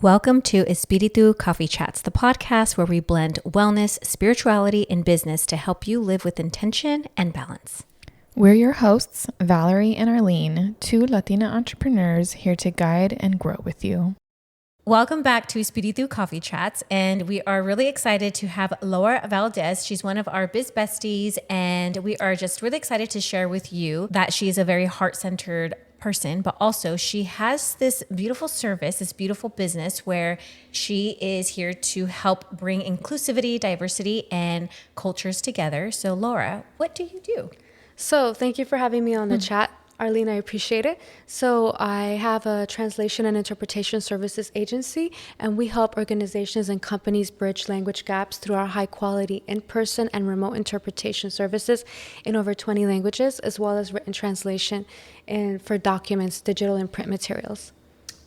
Welcome to Espiritu Coffee Chats, the podcast where we blend wellness, spirituality, and business to help you live with intention and balance. We're your hosts, Valerie and Arlene, two Latina entrepreneurs here to guide and grow with you. Welcome back to Espiritu Coffee Chats, and we are really excited to have Laura Valdes. She's one of our biz besties, and we are just really excited to share with you that she's a very heart-centered person, but also she has this beautiful service, this beautiful business where she is here to help bring inclusivity, diversity, and cultures together. So Laura, what do you do? So thank you for having me on the chat, Arlene. I appreciate it. So I have a translation and interpretation services agency, and we help organizations and companies bridge language gaps through our high quality in-person and remote interpretation services in over 20 languages, as well as written translation and for documents, digital and print materials.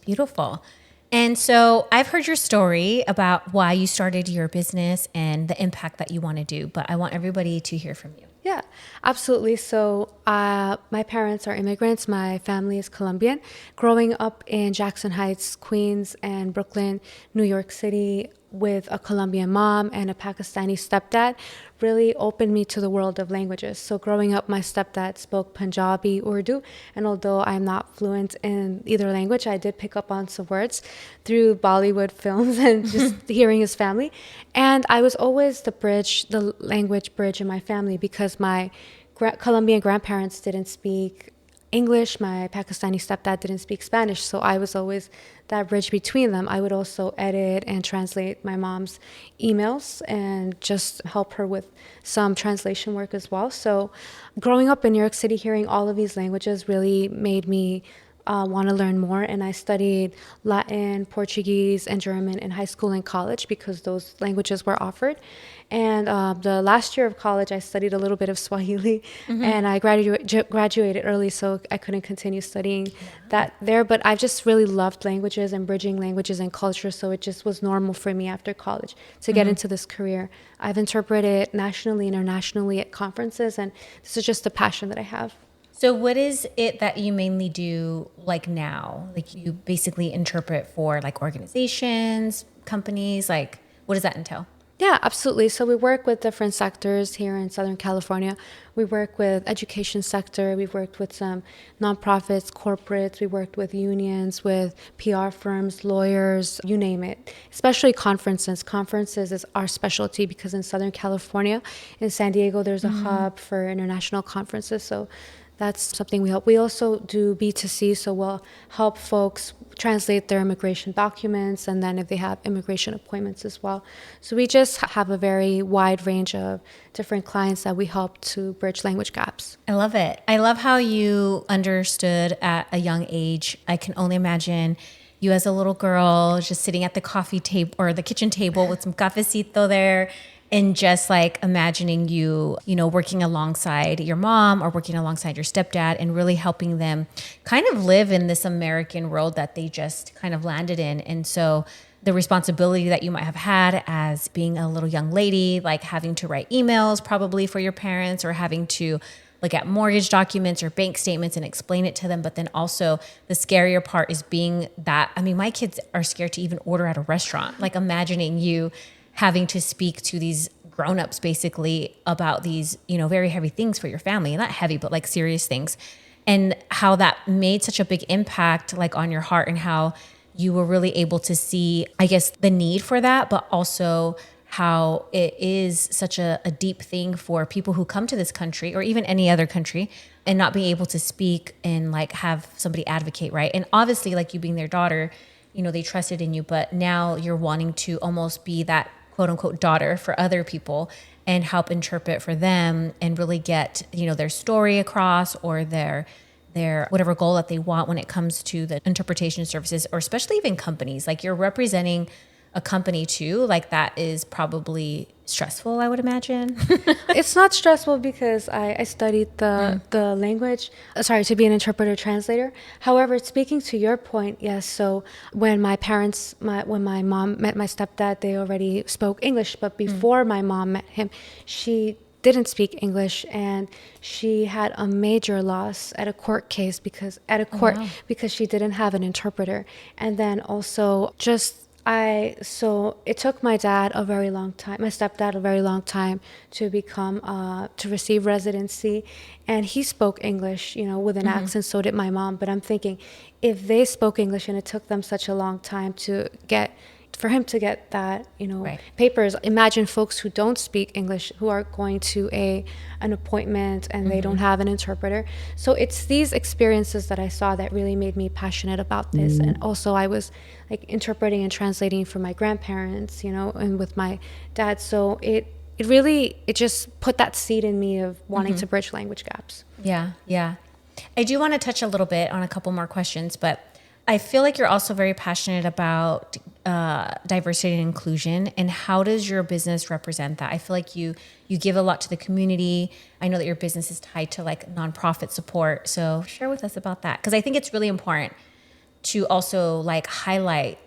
Beautiful. And so I've heard your story about why you started your business and the impact that you want to do, but I want everybody to hear from you. Yeah, absolutely. So my parents are immigrants. My family is Colombian. Growing up in Jackson Heights, Queens, and Brooklyn, New York City, with a Colombian mom and a Pakistani stepdad really opened me to the world of languages. So growing up, my stepdad spoke Punjabi, Urdu, and although I'm not fluent in either language, I did pick up on some words through Bollywood films and just hearing his family. And I was always the language bridge in my family because my Colombian grandparents didn't speak English, my Pakistani stepdad didn't speak Spanish, so I was always that bridge between them. I would also edit and translate my mom's emails and just help her with some translation work as well. So growing up in New York City, hearing all of these languages really made me want to learn more, and I studied Latin, Portuguese, and German in high school and college because those languages were offered. And the last year of college, I studied a little bit of Swahili, and I graduated early, so I couldn't continue studying that there. But I've just really loved languages and bridging languages and culture, so it just was normal for me after college to get into this career. I've interpreted nationally, internationally at conferences, and this is just a passion that I have. So what is it that you mainly do like now? Like you basically interpret for like organizations, companies, like what does that entail? Yeah, absolutely. So we work with different sectors here in Southern California. We work with education sector. We've worked with some nonprofits, corporates. We worked with unions, with PR firms, lawyers, you name it, especially conferences. Conferences is our specialty because in Southern California, in San Diego, there's a hub for international conferences. So that's something we help. We also do B2C, so we'll help folks translate their immigration documents, and then if they have immigration appointments as well. So we just have a very wide range of different clients that we help to bridge language gaps. I love it. I love how you understood at a young age. I can only imagine you as a little girl just sitting at the coffee table or the kitchen table with some cafecito there, and just like imagining you working alongside your mom or working alongside your stepdad and really helping them kind of live in this American world that they just kind of landed in. And so the responsibility that you might have had as being a little young lady, like having to write emails probably for your parents or having to look at mortgage documents or bank statements and explain it to them. But then also the scarier part is being that, I mean, my kids are scared to even order at a restaurant, like imagining you having to speak to these grownups basically about these, very heavy things for your family. Not heavy, but like serious things. And how that made such a big impact like on your heart and how you were really able to see, I guess, the need for that, but also how it is such a deep thing for people who come to this country or even any other country and not being able to speak and like have somebody advocate, right? And obviously like you being their daughter, they trusted in you, but now you're wanting to almost be that quote unquote daughter for other people and help interpret for them and really get, their story across or their whatever goal that they want when it comes to the interpretation services, or especially even companies. Like you're representing a company too, like that is probably stressful, I would imagine. It's not stressful because I studied the language, to be an interpreter translator. However, speaking to your point, yes, so when my mom met my stepdad, they already spoke English, but before my mom met him, she didn't speak English, and she had a major loss at a court case because she didn't have an interpreter. And then also just So it took my dad a very long time, my stepdad a very long time to to receive residency. And he spoke English, with an accent. So did my mom. But I'm thinking, if they spoke English and it took them such a long time for him to get that, Right. papers. Imagine folks who don't speak English, who are going to an appointment and they don't have an interpreter. So it's these experiences that I saw that really made me passionate about this. And also I was like interpreting and translating for my grandparents, and with my dad. So it just put that seed in me of wanting to bridge language gaps. Yeah, yeah. I do want to touch a little bit on a couple more questions, but I feel like you're also very passionate about diversity and inclusion. And how does your business represent that? I feel like you give a lot to the community. I know that your business is tied to like nonprofit support. So share with us about that, because I think it's really important to also like highlight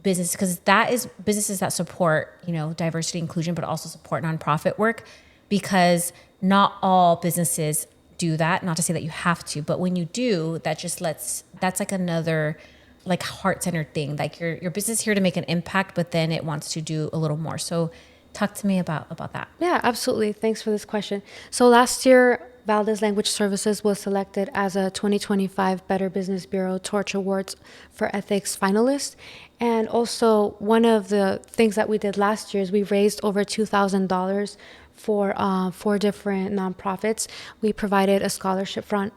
business, because that is businesses that support, diversity inclusion, but also support nonprofit work, because not all businesses do that. Not to say that you have to, but when you do, that's like another like heart-centered thing. Like your business is here to make an impact, but then it wants to do a little more. So talk to me about that. Yeah, absolutely. Thanks for this question. So last year, Valdes Language Services was selected as a 2025 Better Business Bureau Torch Awards for Ethics finalist. And also one of the things that we did last year is we raised over $2,000 for 4 different nonprofits. We provided a scholarship for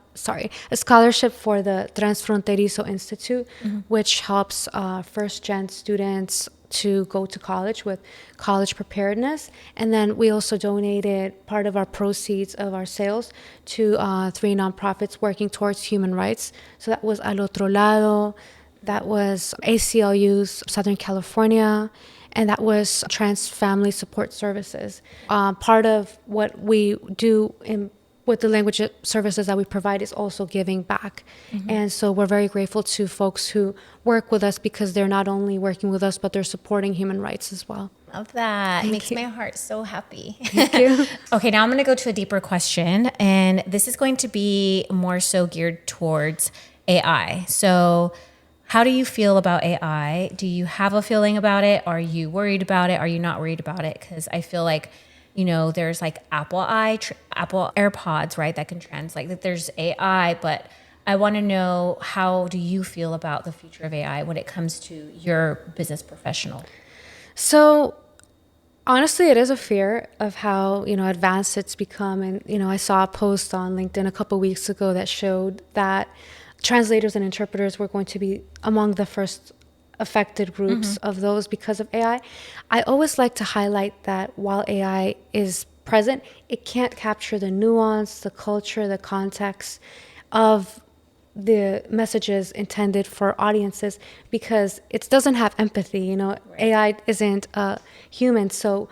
the Transfronterizo Institute, which helps first-gen students to go to college with college preparedness. And then we also donated part of our proceeds of our sales to 3 nonprofits working towards human rights. So that was Al Otro Lado, that was ACLU's Southern California, and that was Trans Family Support Services. Part of what we do with the language services that we provide is also giving back. And so we're very grateful to folks who work with us, because they're not only working with us, but they're supporting human rights as well. Love that. Thank Makes you. my heart so happy. Thank you. Okay, now I'm going to go to a deeper question, and this is going to be more so geared towards AI. So how do you feel about AI? Do you have a feeling about it? Are you worried about it? Are you not worried about it? Because I feel like, there's like Apple AirPods, right? That can translate. That there's AI, but I want to know, how do you feel about the future of AI when it comes to your business professional? So honestly, it is a fear of how, advanced it's become. And, I saw a post on LinkedIn a couple weeks ago that showed that translators and interpreters were going to be among the first affected groups of those because of AI. I always like to highlight that while AI is present, it can't capture the nuance, the culture, the context of the messages intended for audiences, because it doesn't have empathy. Right. AI isn't human. So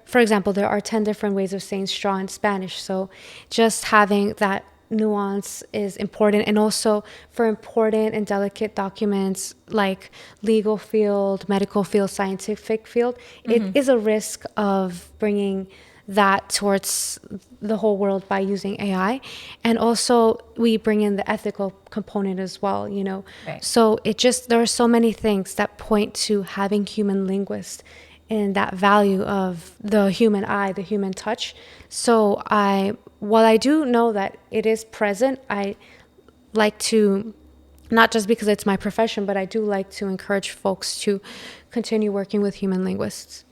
for example, there are 10 different ways of saying straw in Spanish. So just having that nuance is important. And also for important and delicate documents like legal field, medical field, scientific field, it is a risk of bringing that towards the whole world by using AI. And also we bring in the ethical component as well, Right. So there are so many things that point to having human linguists and that value of the human eye, the human touch. So while I do know that it is present, I like to, not just because it's my profession, but I do like to encourage folks to continue working with human linguists.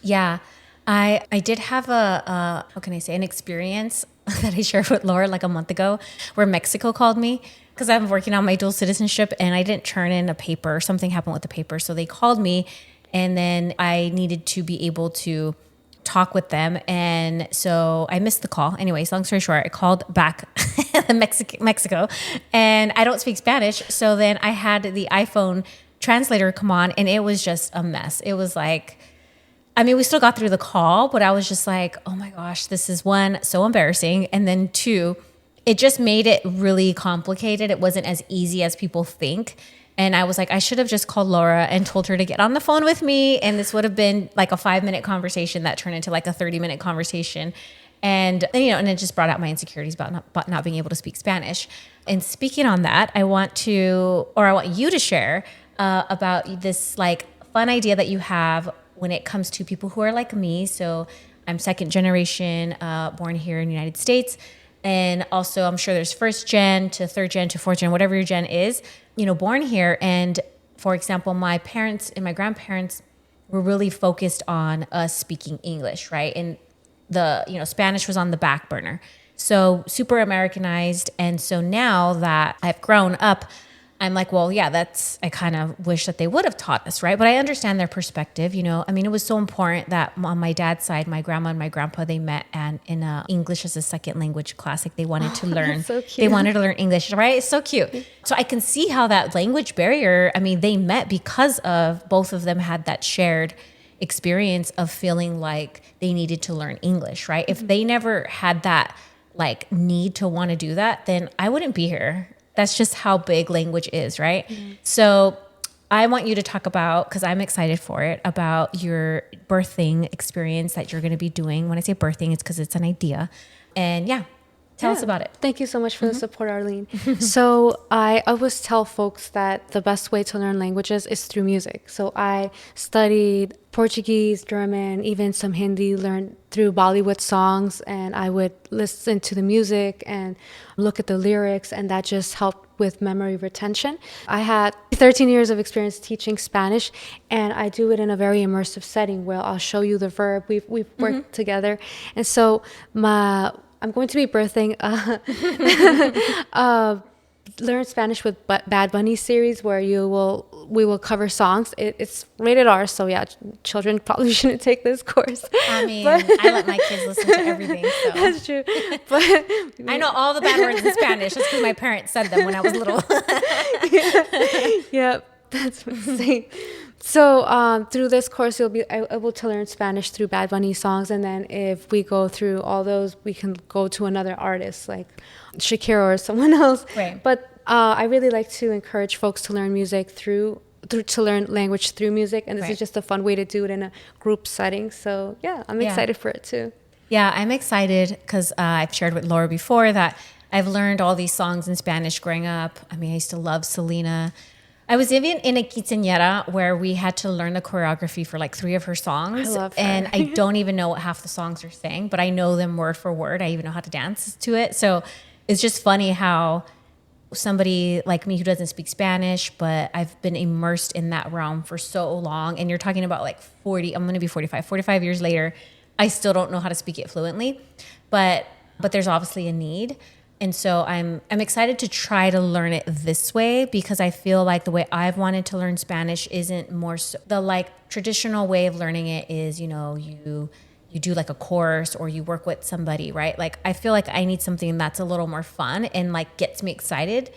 Yeah. I did have an experience that I shared with Laura like a month ago, where Mexico called me because I'm working on my dual citizenship and I didn't turn in a paper. Something happened with the paper. So they called me, and then I needed to be able to talk with them. And so I missed the call. Anyways, long story short, I called back Mexico, and I don't speak Spanish. So then I had the iPhone translator come on, and it was just a mess. It was like, we still got through the call, but I was just like, oh my gosh, this is 1, so embarrassing. And then 2, it just made it really complicated. It wasn't as easy as people think. And I was like, I should have just called Laura and told her to get on the phone with me. And this would have been like a 5-minute conversation that turned into like a 30-minute conversation. And and it just brought out my insecurities about not being able to speak Spanish. And speaking on that, I want you to share about this like fun idea that you have when it comes to people who are like me. So I'm second generation, born here in the United States. And also I'm sure there's first gen to third gen to fourth gen, whatever your gen is, born here. And for example, my parents and my grandparents were really focused on us speaking English, right? And Spanish was on the back burner. So super Americanized. And so now that I've grown up, I'm like, well, yeah, I kind of wish that they would have taught us, right? But I understand their perspective, it was so important that on my dad's side, my grandma and my grandpa, they met and in English as a second language class, like they wanted to learn. So cute. They wanted to learn English, right? It's so cute. So I can see how that language barrier, they met because of both of them had that shared experience of feeling like they needed to learn English, right? If they never had that like need to want to do that, then I wouldn't be here. That's just how big language is, right? Mm-hmm. So I want you to talk about, because I'm excited for it, about your birthing experience that you're going to be doing. When I say birthing, it's because it's an idea. And tell us about it. Thank you so much for the support, Arlene. So I always tell folks that the best way to learn languages is through music. So I studied Portuguese, German, even some Hindi, learned through Bollywood songs, and I would listen to the music and look at the lyrics, and that just helped with memory retention. I had 13 years of experience teaching Spanish, and I do it in a very immersive setting where I'll show you the verb. We've worked together. And so I'm going to be birthing Learn Spanish with Bad Bunny series where we will cover songs. It's rated R, so children probably shouldn't take this course. I let my kids listen to everything. So. That's true. But I know all the bad words in Spanish. That's because my parents said them when I was little. Yeah, that's insane. So through this course, you'll be able to learn Spanish through Bad Bunny songs. And then if we go through all those, we can go to another artist like Shakira or someone else. Right. But I really like to encourage folks to learn music to learn language through music. And this is just a fun way to do it in a group setting. So I'm excited for it too. Yeah, I'm excited because I've shared with Laura before that I've learned all these songs in Spanish growing up. I used to love Selena. I was even in a quinceañera where we had to learn the choreography for like 3 of her songs. I love her. And I don't even know what half the songs are saying, but I know them word for word. I even know how to dance to it. So it's just funny how somebody like me who doesn't speak Spanish, but I've been immersed in that realm for so long. And you're talking about like 40, I'm going to be 45 years later. I still don't know how to speak it fluently, but there's obviously a need. And so I'm excited to try to learn it this way because I feel like the way I've wanted to learn Spanish isn't more so, the like traditional way of learning it is, you do like a course or you work with somebody, right? Like I feel like I need something that's a little more fun and like gets me excited.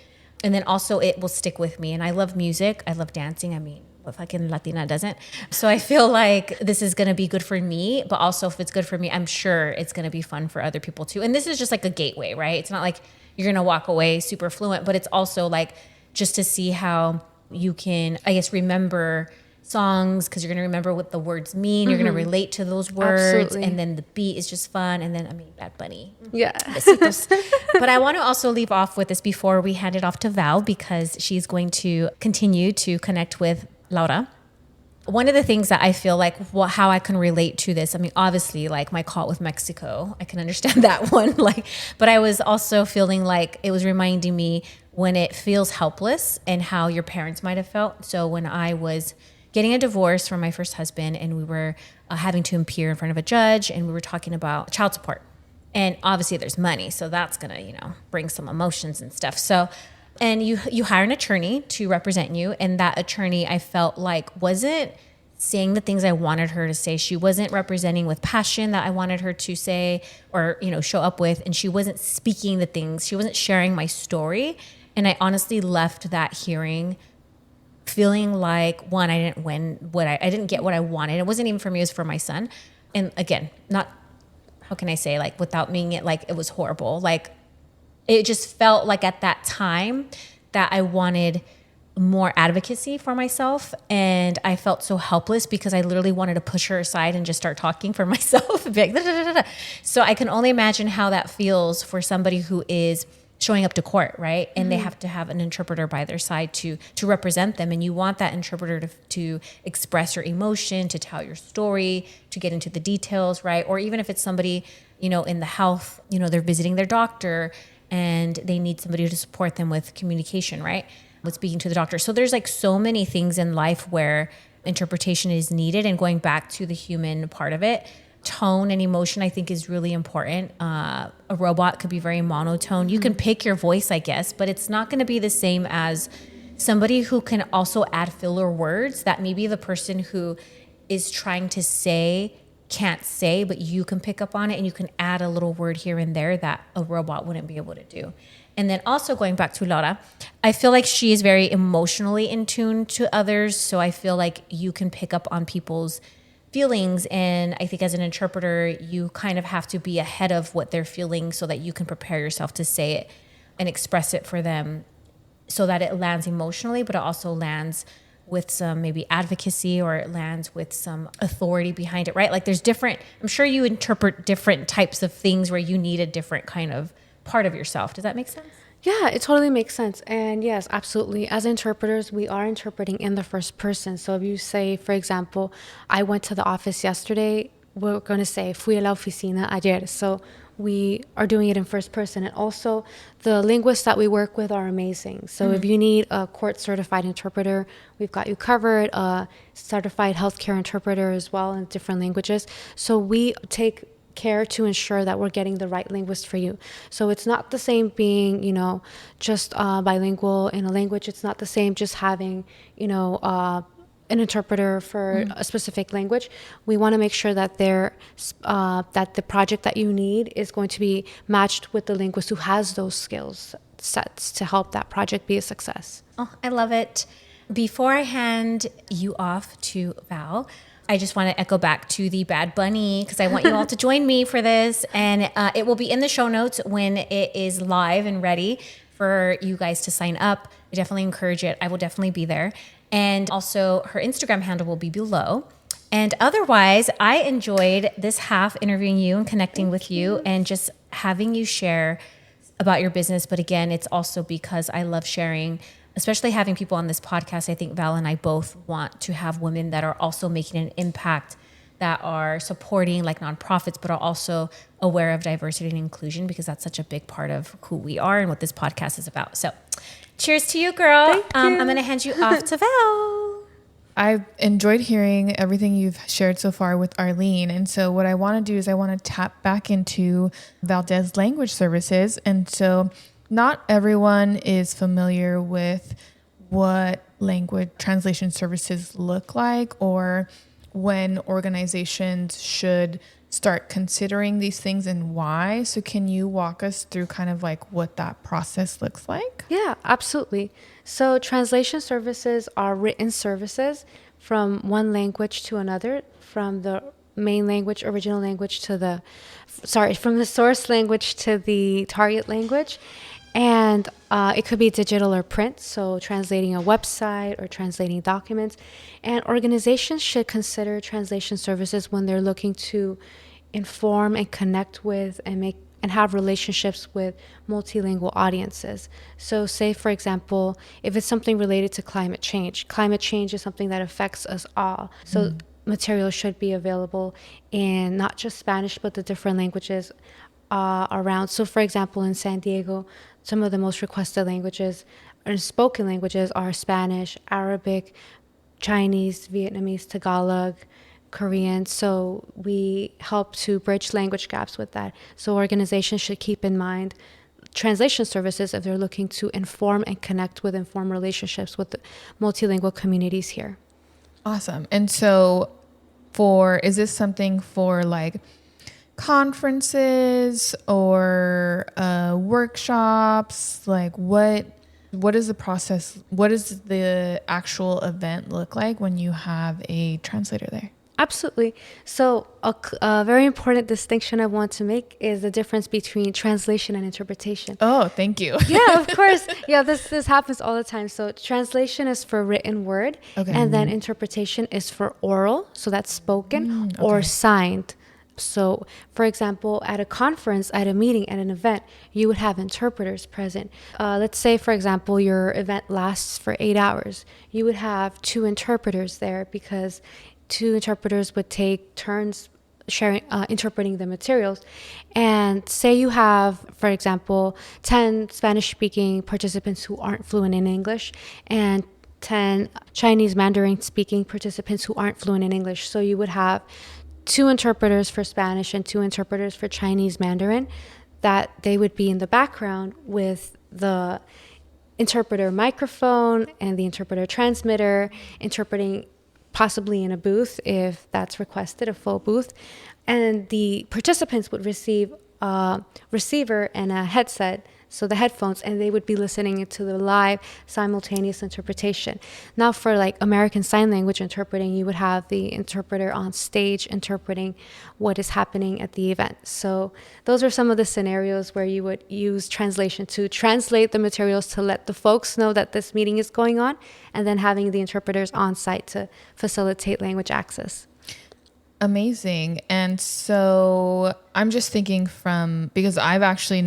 And then also it will stick with me. And I love music. I love dancing. What fucking Latina doesn't? So I feel like this is going to be good for me, but also if it's good for me, I'm sure it's going to be fun for other people too. And this is just like a gateway, right? It's not like you're going to walk away super fluent, but it's also like just to see how you can, I guess, remember songs because you're going to remember what the words mean. You're going to relate to those words. Absolutely. And then the beat is just fun. And then, Bad Bunny. Yeah. Besitos. But I want to also leave off with this before we hand it off to Val because she's going to continue to connect with Laura. One of the things that I feel like how I can relate to this, obviously like my call with Mexico, I can understand that one. But I was also feeling like it was reminding me when it feels helpless and how your parents might have felt. So when I was getting a divorce from my first husband and we were having to appear in front of a judge and we were talking about child support. And obviously there's money, so that's gonna, bring some emotions and stuff. So and you hire an attorney to represent you. And that attorney, I felt like, wasn't saying the things I wanted her to say. She wasn't representing with passion that I wanted her to say or, show up with. And she wasn't speaking the things. She wasn't sharing my story. And I honestly left that hearing feeling like, one, I didn't win I didn't get what I wanted. It wasn't even for me, it was for my son. And again, not, how can I say, like, without meaning it like it was horrible. Like, it just felt like at that time that I wanted more advocacy for myself. And I felt so helpless because I literally wanted to push her aside and just start talking for myself. And be like, da, da, da, da. So I can only imagine how that feels for somebody who is showing up to court, right? And they have to have an interpreter by their side to represent them. And you want that interpreter to express your emotion, to tell your story, to get into the details, right? Or even if it's somebody, in the health, they're visiting their doctor and they need somebody to support them with communication, right? With speaking to the doctor. So there's like so many things in life where interpretation is needed. And going back to the human part of it, tone and emotion, I think, is really important. A robot could be very monotone. You can pick your voice, I guess, but it's not going to be the same as somebody who can also add filler words that maybe the person who is trying to say can't say, but you can pick up on it and you can add a little word here and there that a robot wouldn't be able to do. And then also going back to Laura, I feel like she is very emotionally in tune to others. So I feel like you can pick up on people's feelings. And I think as an interpreter, you kind of have to be ahead of what they're feeling so that you can prepare yourself to say it and express it for them so that it lands emotionally, but it also lands with some maybe advocacy, or it lands with some authority behind it, right? Like there's different, I'm sure you interpret different types of things where you need a different kind of part of yourself. Does that make sense? Yeah, it totally makes sense. And yes, absolutely. As interpreters, we are interpreting in the first person. So if you say, for example, I went to the office yesterday, we're going to say, fui a la oficina ayer. So we are doing it in first person. And also the linguists that we work with are amazing. So if you need a court certified interpreter, we've got you covered, a certified healthcare interpreter as well in different languages. So we take care to ensure that we're getting the right linguist for you. So it's not the same being, just bilingual in a language. It's not the same just having, an interpreter for a specific language. We want to make sure that that the project that you need is going to be matched with the linguist who has those skills sets to help that project be a success. Oh, I love it. Before I hand you off to Val, I just want to echo back to the Bad Bunny because I want you all to join me for this. And it will be in the show notes when it is live and ready for you guys to sign up. I definitely encourage it. I will definitely be there. And also her Instagram handle will be below. And otherwise, I enjoyed this half interviewing you and connecting with you and just having you share about your business. But again, it's also because I love sharing, especially having people on this podcast. I think Val and I both want to have women that are also making an impact, that are supporting like nonprofits, but are also aware of diversity and inclusion, because that's such a big part of who we are and what this podcast is about. So cheers to you, girl. Thank you. I'm going to hand you off to Val. I've enjoyed hearing everything you've shared so far with Arlene. And so what I want to do is I want to tap back into Valdes Language Services. And so not everyone is familiar with what language translation services look like, or when organizations should start considering these things and why. So can you walk us through kind of like what that process looks like? Yeah, absolutely. So translation services are written services from one language to another, from the main language, original language to from the source language to the target language. And it could be digital or print, so translating a website or translating documents. And organizations should consider translation services when they're looking to inform and connect with and have relationships with multilingual audiences. So say, for example, if it's something related to climate change is something that affects us all. So material should be available in not just Spanish, but the different languages around. So for example, in San Diego, some of the most requested languages or spoken languages are Spanish, Arabic, Chinese, Vietnamese, Tagalog, Korean. So we help to bridge language gaps with that. So organizations should keep in mind translation services if they're looking to inform and connect with and form relationships with the multilingual communities here. Awesome. And so is this something for like conferences or workshops? Like what is the process? What does the actual event look like when you have a translator there? Absolutely. So a very important distinction I want to make is the difference between translation and interpretation. Oh, thank you. Yeah, of course. Yeah, this happens all the time. So translation is for written word, and then interpretation is for oral, so that's spoken, or signed So, for example, at a conference, at a meeting, at an event, you would have interpreters present. Let's say, for example, your event lasts for 8 hours. You would have 2 interpreters there because 2 interpreters would take turns sharing, interpreting the materials. And say you have, for example, 10 Spanish-speaking participants who aren't fluent in English and 10 Chinese Mandarin speaking participants who aren't fluent in English. So you would have 2 interpreters for Spanish and 2 interpreters for Chinese Mandarin, that they would be in the background with the interpreter microphone and the interpreter transmitter, interpreting possibly in a booth if that's requested, a full booth. And the participants would receive a receiver and a headset, so the headphones, and they would be listening to the live simultaneous interpretation. Now for like American Sign Language interpreting, you would have the interpreter on stage interpreting what is happening at the event. So those are some of the scenarios where you would use translation to translate the materials to let the folks know that this meeting is going on, and then having the interpreters on site to facilitate language access. Amazing. And so I'm just thinking because I've actually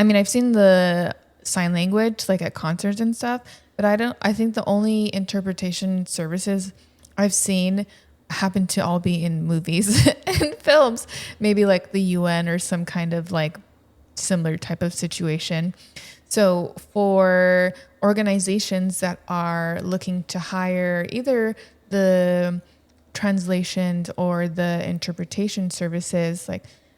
I've seen the sign language like at concerts and stuff, but I think the only interpretation services I've seen happen to all be in movies and films, maybe like the UN or some kind of like similar type of situation. So for organizations that are looking to hire either the translations or the interpretation services,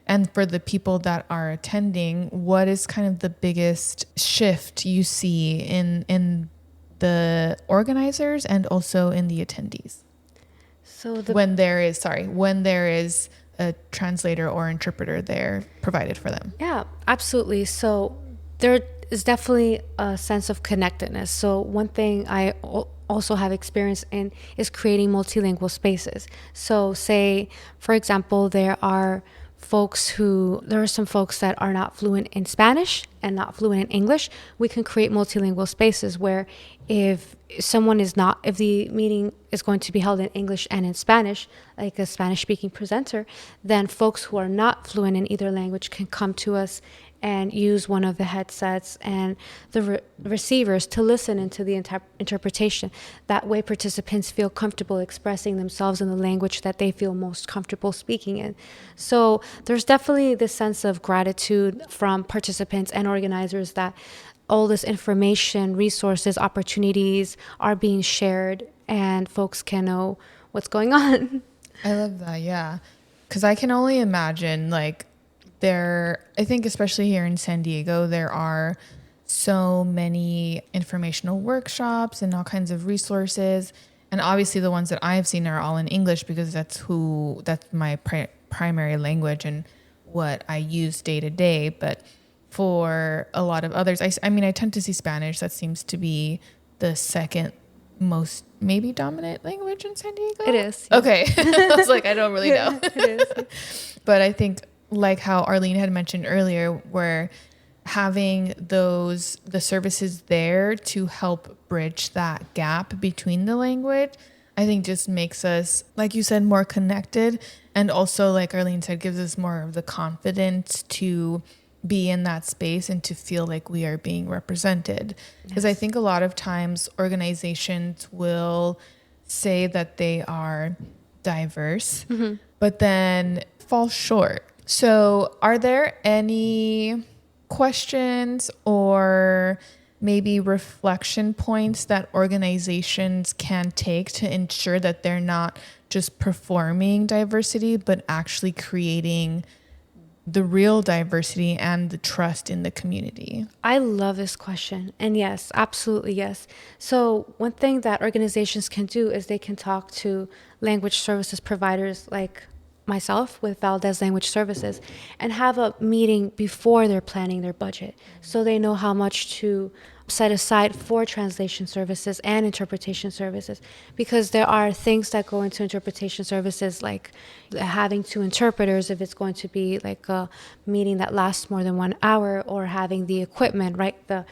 and for the people that are attending, what is kind of the biggest shift you see in the organizers and also in the attendees? So when there is a translator or interpreter there provided for them. Yeah, absolutely. So there is definitely a sense of connectedness. So one thing I also have experience in is creating multilingual spaces. So say, for example, there are some folks that are not fluent in Spanish and not fluent in English. We can create multilingual spaces where if the meeting is going to be held in English and in Spanish, like a Spanish speaking presenter, then folks who are not fluent in either language can come to us and use one of the headsets and the receivers to listen into the interpretation. That way participants feel comfortable expressing themselves in the language that they feel most comfortable speaking in. So there's definitely this sense of gratitude from participants and organizers that all this information, resources, opportunities are being shared and folks can know what's going on. I love that, yeah. Because I can only imagine, I think especially here in San Diego, there are so many informational workshops and all kinds of resources. And obviously the ones that I've seen are all in English because that's my primary language and what I use day to day. But for a lot of others, I tend to see Spanish. That seems to be the second most maybe dominant language in San Diego. It is. Yeah. Okay. I was like, I don't really know. It is. But I think like how Arlene had mentioned earlier, where having the services there to help bridge that gap between the language, I think just makes us, like you said, more connected. And also, like Arlene said, gives us more of the confidence to be in that space and to feel like we are being represented. Because I think a lot of times organizations will say that they are diverse, but then fall short. So are there any questions or maybe reflection points that organizations can take to ensure that they're not just performing diversity, but actually creating the real diversity and the trust in the community? I love this question. And yes, absolutely yes. So one thing that organizations can do is they can talk to language services providers like myself with Valdes Language Services and have a meeting before they're planning their budget so they know how much to set aside for translation services and interpretation services, because there are things that go into interpretation services like having 2 interpreters if it's going to be like a meeting that lasts more than 1 hour, or having the equipment, right, the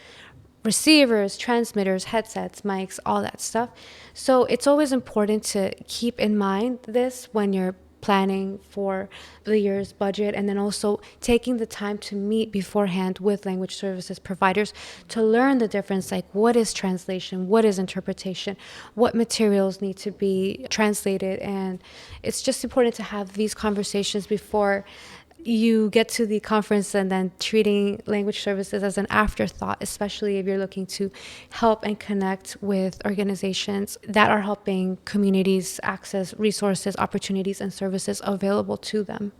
receivers, transmitters, headsets, mics, all that stuff. So it's always important to keep in mind this when you're planning for the year's budget, and then also taking the time to meet beforehand with language services providers to learn the difference, like what is translation, what is interpretation, what materials need to be translated. And it's just important to have these conversations before you get to the conference, and then treating language services as an afterthought, especially if you're looking to help and connect with organizations that are helping communities access resources, opportunities, and services available to them.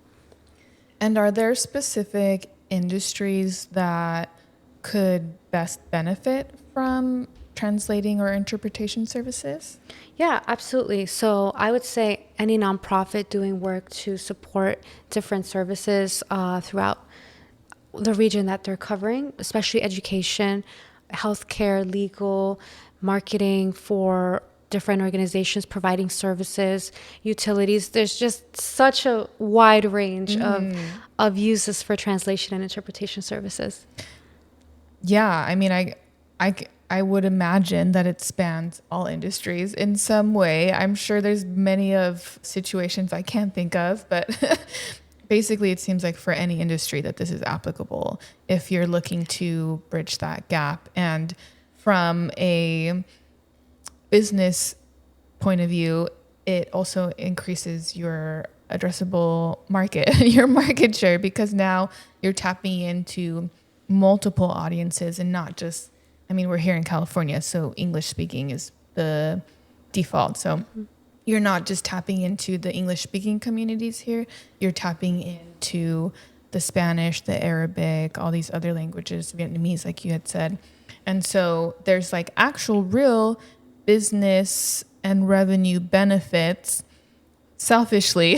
And are there specific industries that could best benefit from translating or interpretation services? Yeah, absolutely. So I would say any nonprofit doing work to support different services throughout the region that they're covering, especially education, healthcare, legal, marketing for different organizations providing services, utilities. There's just such a wide range of uses for translation and interpretation services. Yeah, I mean, I would imagine that it spans all industries in some way. I'm sure there's many of situations I can't think of, but basically it seems like for any industry that this is applicable if you're looking to bridge that gap. And from a business point of view, it also increases your addressable market, your market share, because now you're tapping into multiple audiences and not just, I mean, we're here in California, so English speaking is the default. So you're not just tapping into the English speaking communities here, you're tapping into the Spanish, the Arabic, all these other languages, Vietnamese, like you had said. And so there's like actual real business and revenue benefits selfishly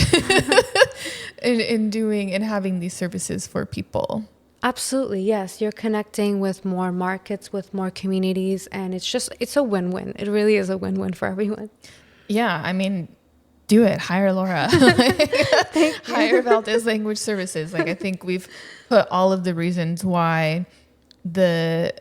in doing and having these services for people. Absolutely, yes. You're connecting with more markets, with more communities, and it's a win-win. It really is a win-win for everyone. Yeah, I mean, do it. Hire Laura. Hire Valdes Language Services. Like, I think we've put all of the reasons why the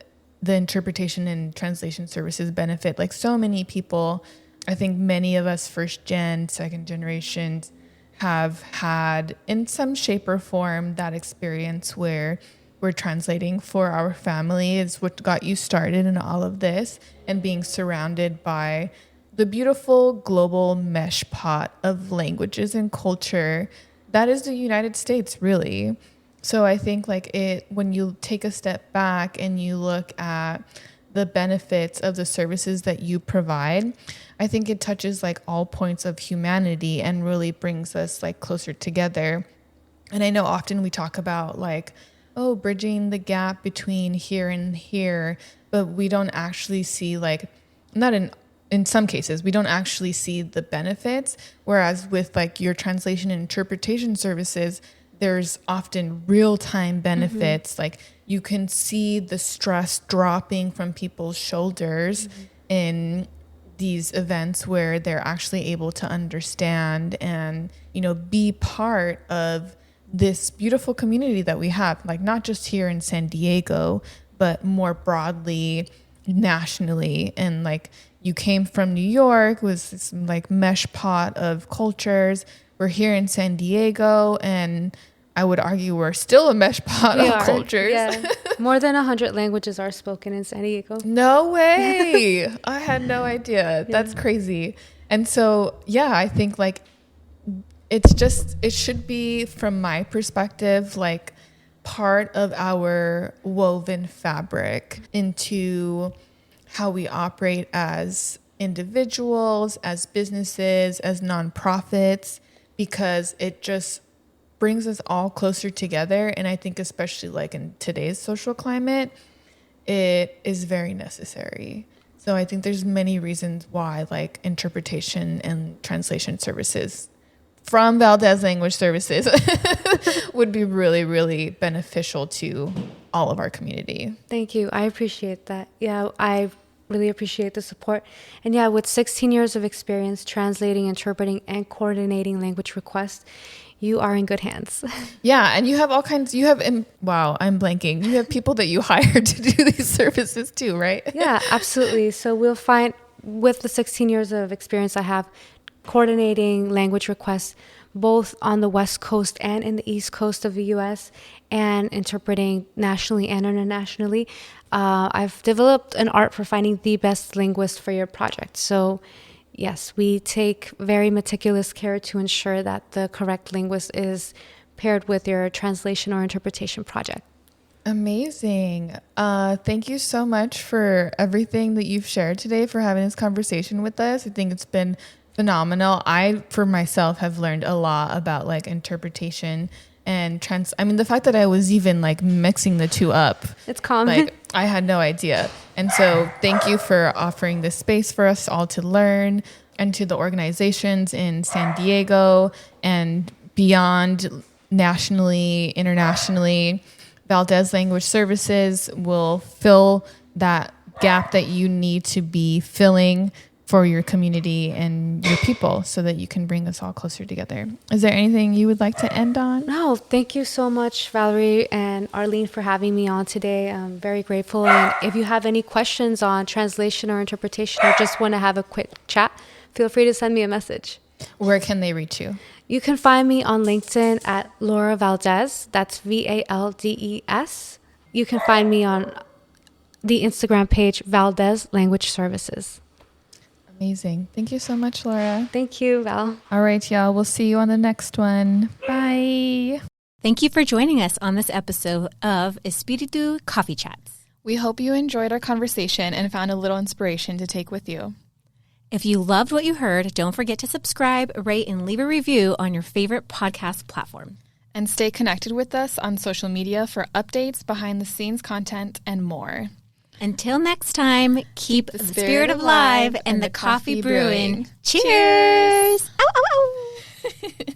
interpretation and translation services benefit like so many people. I think many of us first gen, second generations have had in some shape or form that experience where we're translating for our family is what got you started in all of this, and being surrounded by the beautiful global mesh pot of languages and culture that is the United States, really. So I think like when you take a step back and you look at the benefits of the services that you provide, I think it touches like all points of humanity and really brings us like closer together. And I know often we talk about like, oh, bridging the gap between here and here, but we don't actually see like, not in some cases, we don't actually see the benefits. Whereas with like your translation and interpretation services, there's often real-time benefits. Like you can see the stress dropping from people's shoulders in these events where they're actually able to understand and, you know, be part of this beautiful community that we have, like not just here in San Diego, but more broadly nationally. And like you came from New York, was this like mesh pot of cultures. We're here in San Diego, and I would argue we're still a mesh pot of cultures. Yeah. More than 100 languages are spoken in San Diego. No way. I had no idea. That's crazy. And so, yeah, I think like it should be, from my perspective, like part of our woven fabric into how we operate as individuals, as businesses, as nonprofits, because it just brings us all closer together. And I think especially like in today's social climate, it is very necessary. So I think there's many reasons why like interpretation and translation services from Valdes Language Services would be really, really beneficial to all of our community. Thank you. I appreciate that. Yeah, I really appreciate the support. And yeah, with 16 years of experience translating, interpreting, and coordinating language requests, you are in good hands. Yeah, and you have all kinds, wow, I'm blanking. You have people that you hire to do these services too, right? Yeah, absolutely. So we'll find, with the 16 years of experience I have coordinating language requests both on the West Coast and in the East Coast of the U.S. and interpreting nationally and internationally. I've developed an art for finding the best linguist for your project. So yes, we take very meticulous care to ensure that the correct linguist is paired with your translation or interpretation project. Amazing. Thank you so much for everything that you've shared today, for having this conversation with us. I think it's been phenomenal. I, for myself, have learned a lot about like interpretation and the fact that I was even like mixing the two up. It's common. Like, I had no idea. And so thank you for offering this space for us all to learn, and to the organizations in San Diego and beyond, nationally, internationally. Valdes Language Services will fill that gap that you need to be filling for your community and your people, so that you can bring us all closer together. Is there anything you would like to end on? No, thank you so much, Valerie and Arlene, for having me on today. I'm very grateful. And if you have any questions on translation or interpretation, or just want to have a quick chat, feel free to send me a message. Where can they reach you? You can find me on LinkedIn at Laura Valdes. That's Valdes. You can find me on the Instagram page, Valdes Language Services. Amazing. Thank you so much, Laura. Thank you, Val. All right, y'all. We'll see you on the next one. Bye. Thank you for joining us on this episode of Espiritu Coffee Chats. We hope you enjoyed our conversation and found a little inspiration to take with you. If you loved what you heard, don't forget to subscribe, rate, and leave a review on your favorite podcast platform. And stay connected with us on social media for updates, behind-the-scenes content, and more. Until next time, keep the spirit alive and the coffee brewing. Cheers! Ow, ow, ow.